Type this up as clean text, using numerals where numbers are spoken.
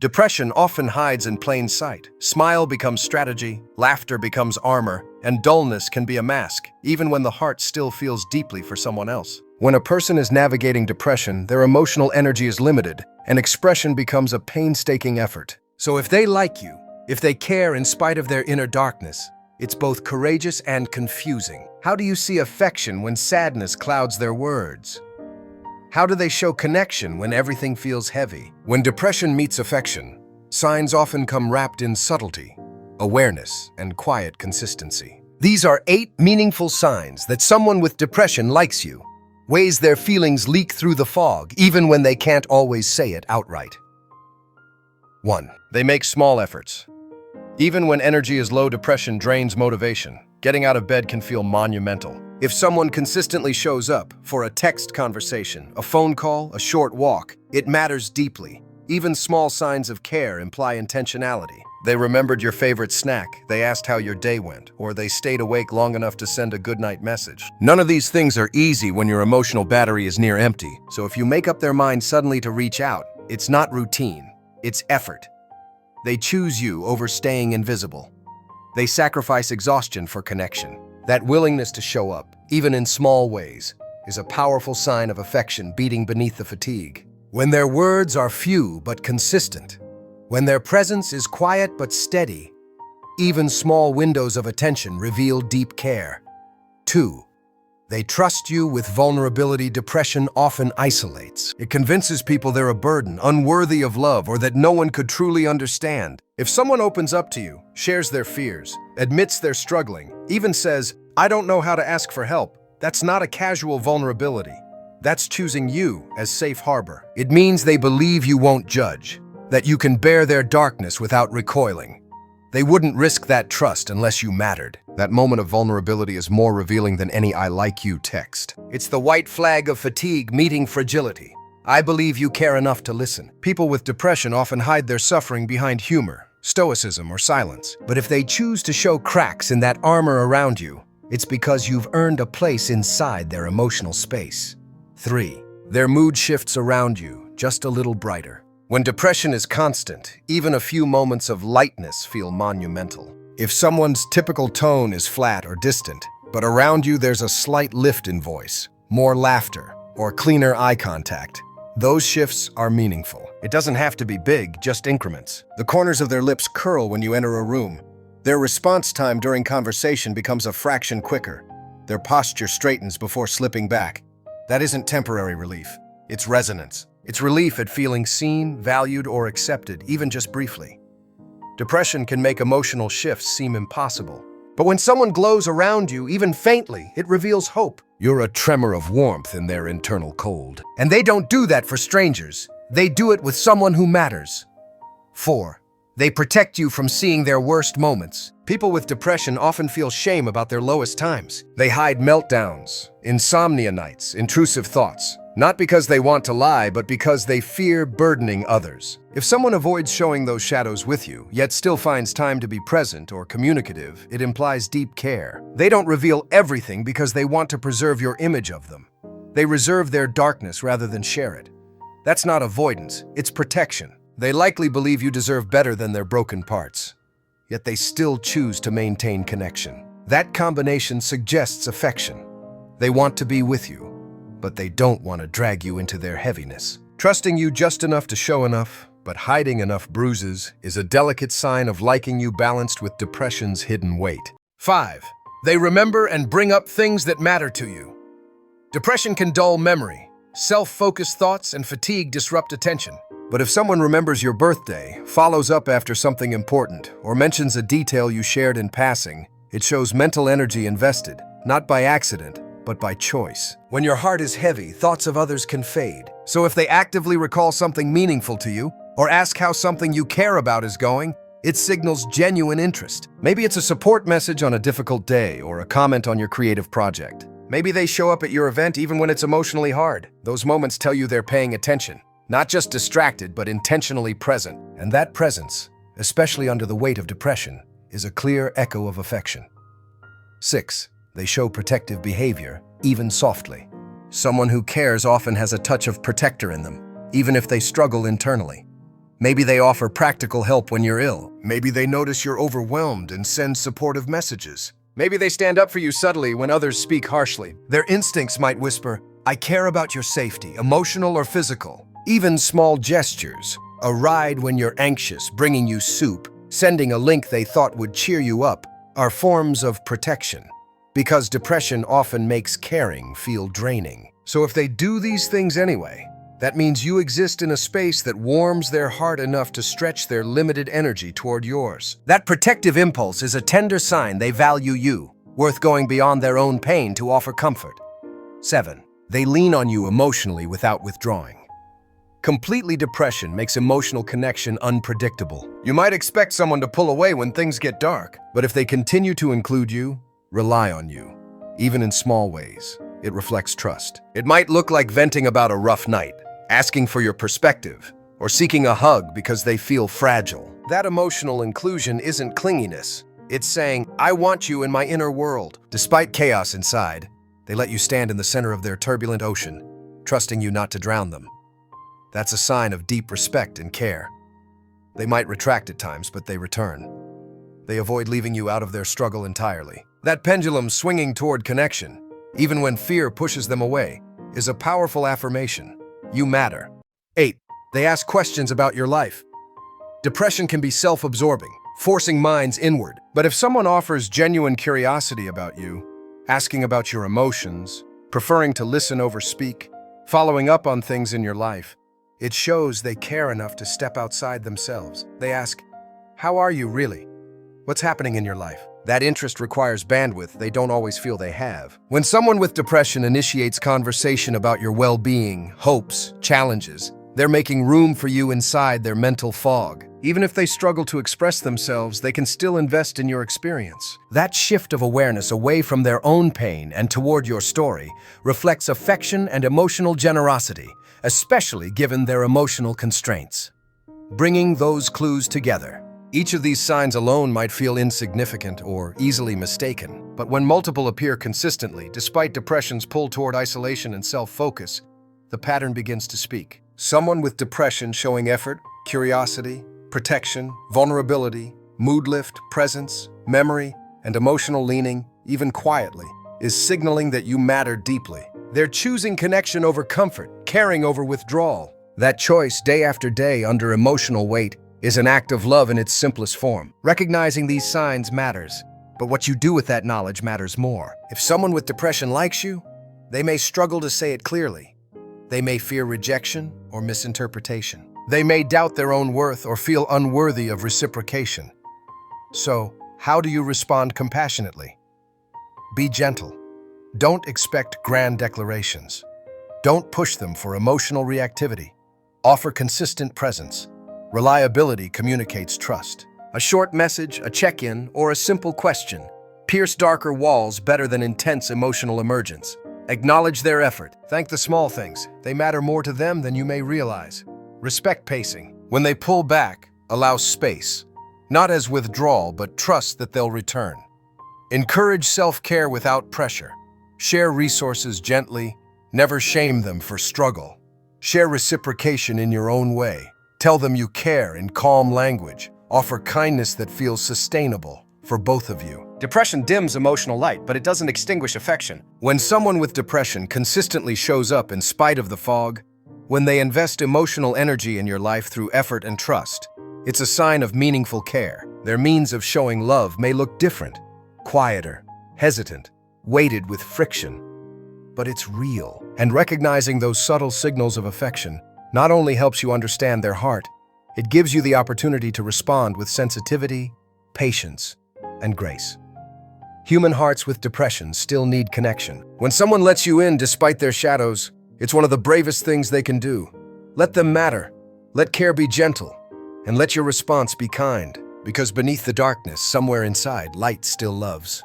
Depression often hides in plain sight. Smile becomes strategy, laughter becomes armor, and dullness can be a mask, even when the heart still feels deeply for someone else. When a person is navigating depression, their emotional energy is limited, and expression becomes a painstaking effort. So if they like you, if they care in spite of their inner darkness, it's both courageous and confusing. How do you see affection when sadness clouds their words? How do they show connection when everything feels heavy? When depression meets affection, signs often come wrapped in subtlety, awareness, and quiet consistency. These are 8 meaningful signs that someone with depression likes you, ways their feelings leak through the fog, even when they can't always say it outright. 1. They make small efforts. Even when energy is low, depression drains motivation. Getting out of bed can feel monumental. If someone consistently shows up for a text conversation, a phone call, a short walk, it matters deeply. Even small signs of care imply intentionality. They remembered your favorite snack, they asked how your day went, or they stayed awake long enough to send a goodnight message. None of these things are easy when your emotional battery is near empty. So if you make up their mind suddenly to reach out, it's not routine, it's effort. They choose you over staying invisible. They sacrifice exhaustion for connection. That willingness to show up, even in small ways, is a powerful sign of affection beating beneath the fatigue. When their words are few but consistent, when their presence is quiet but steady, even small windows of attention reveal deep care. 2. They trust you with vulnerability. Depression often isolates. It convinces people they're a burden, unworthy of love, or that no one could truly understand. If someone opens up to you, shares their fears, admits they're struggling, even says, "I don't know how to ask for help," that's not a casual vulnerability. That's choosing you as safe harbor. It means they believe you won't judge, that you can bear their darkness without recoiling. They wouldn't risk that trust unless you mattered. That moment of vulnerability is more revealing than any "I like you" text. It's the white flag of fatigue meeting fragility. I believe you care enough to listen. People with depression often hide their suffering behind humor, stoicism, or silence. But if they choose to show cracks in that armor around you, it's because you've earned a place inside their emotional space. 3. Their mood shifts around you, just a little brighter. When depression is constant, even a few moments of lightness feel monumental. If someone's typical tone is flat or distant, but around you there's a slight lift in voice, more laughter, or cleaner eye contact, those shifts are meaningful. It doesn't have to be big, just increments. The corners of their lips curl when you enter a room. Their response time during conversation becomes a fraction quicker. Their posture straightens before slipping back. That isn't temporary relief. It's resonance. It's relief at feeling seen, valued, or accepted, even just briefly. Depression can make emotional shifts seem impossible. But when someone glows around you, even faintly, it reveals hope. You're a tremor of warmth in their internal cold. And they don't do that for strangers. They do it with someone who matters. 4. They protect you from seeing their worst moments. People with depression often feel shame about their lowest times. They hide meltdowns, insomnia nights, intrusive thoughts. Not because they want to lie, but because they fear burdening others. If someone avoids showing those shadows with you, yet still finds time to be present or communicative, it implies deep care. They don't reveal everything because they want to preserve your image of them. They reserve their darkness rather than share it. That's not avoidance, it's protection. They likely believe you deserve better than their broken parts, yet they still choose to maintain connection. That combination suggests affection. They want to be with you, but they don't want to drag you into their heaviness. Trusting you just enough to show enough, but hiding enough bruises, is a delicate sign of liking you balanced with depression's hidden weight. 5. They remember and bring up things that matter to you. Depression can dull memory. Self-focused thoughts and fatigue disrupt attention. But if someone remembers your birthday, follows up after something important, or mentions a detail you shared in passing, it shows mental energy invested, not by accident, but by choice. When your heart is heavy, thoughts of others can fade. So if they actively recall something meaningful to you, or ask how something you care about is going, it signals genuine interest. Maybe it's a support message on a difficult day, or a comment on your creative project. Maybe they show up at your event even when it's emotionally hard. Those moments tell you they're paying attention. Not just distracted, but intentionally present. And that presence, especially under the weight of depression, is a clear echo of affection. 6. They show protective behavior, even softly. Someone who cares often has a touch of protector in them, even if they struggle internally. Maybe they offer practical help when you're ill. Maybe they notice you're overwhelmed and send supportive messages. Maybe they stand up for you subtly when others speak harshly. Their instincts might whisper, "I care about your safety, emotional or physical." Even small gestures, a ride when you're anxious, bringing you soup, sending a link they thought would cheer you up, are forms of protection. Because depression often makes caring feel draining. So if they do these things anyway, that means you exist in a space that warms their heart enough to stretch their limited energy toward yours. That protective impulse is a tender sign they value you, worth going beyond their own pain to offer comfort. 7. They lean on you emotionally without withdrawing. Completely depression makes emotional connection unpredictable. You might expect someone to pull away when things get dark, but if they continue to include you, rely on you, even in small ways, it reflects trust. It might look like venting about a rough night, asking for your perspective, or seeking a hug because they feel fragile. That emotional inclusion isn't clinginess. It's saying, "I want you in my inner world." Despite chaos inside, they let you stand in the center of their turbulent ocean, trusting you not to drown them. That's a sign of deep respect and care. They might retract at times, but they return. They avoid leaving you out of their struggle entirely. That pendulum swinging toward connection, even when fear pushes them away, is a powerful affirmation. You matter. 8. They ask questions about your life. Depression can be self-absorbing, forcing minds inward. But if someone offers genuine curiosity about you, asking about your emotions, preferring to listen over speak, following up on things in your life, it shows they care enough to step outside themselves. They ask, "How are you really? What's happening in your life?" That interest requires bandwidth they don't always feel they have. When someone with depression initiates conversation about your well-being, hopes, challenges, they're making room for you inside their mental fog. Even if they struggle to express themselves, they can still invest in your experience. That shift of awareness away from their own pain and toward your story reflects affection and emotional generosity, especially given their emotional constraints. Bringing those clues together. Each of these signs alone might feel insignificant or easily mistaken, but when multiple appear consistently, despite depression's pull toward isolation and self-focus, the pattern begins to speak. Someone with depression showing effort, curiosity, protection, vulnerability, mood lift, presence, memory, and emotional leaning, even quietly, is signaling that you matter deeply. They're choosing connection over comfort, caring over withdrawal. That choice, day after day under emotional weight, is an act of love in its simplest form. Recognizing these signs matters, but what you do with that knowledge matters more. If someone with depression likes you, they may struggle to say it clearly. They may fear rejection or misinterpretation. They may doubt their own worth or feel unworthy of reciprocation. So, how do you respond compassionately? Be gentle. Don't expect grand declarations. Don't push them for emotional reactivity. Offer consistent presence. Reliability communicates trust. A short message, a check-in, or a simple question pierce darker walls better than intense emotional emergence. Acknowledge their effort. Thank the small things. They matter more to them than you may realize. Respect pacing. When they pull back, allow space. Not as withdrawal, but trust that they'll return. Encourage self-care without pressure. Share resources gently. Never shame them for struggle. Share reciprocation in your own way. Tell them you care in calm language. Offer kindness that feels sustainable for both of you. Depression dims emotional light, but it doesn't extinguish affection. When someone with depression consistently shows up in spite of the fog, when they invest emotional energy in your life through effort and trust, it's a sign of meaningful care. Their means of showing love may look different, quieter, hesitant, weighted with friction, but it's real. And recognizing those subtle signals of affection not only helps you understand their heart, it gives you the opportunity to respond with sensitivity, patience, and grace. Human hearts with depression still need connection. When someone lets you in despite their shadows, it's one of the bravest things they can do. Let them matter, let care be gentle, and let your response be kind, because beneath the darkness, somewhere inside, light still loves.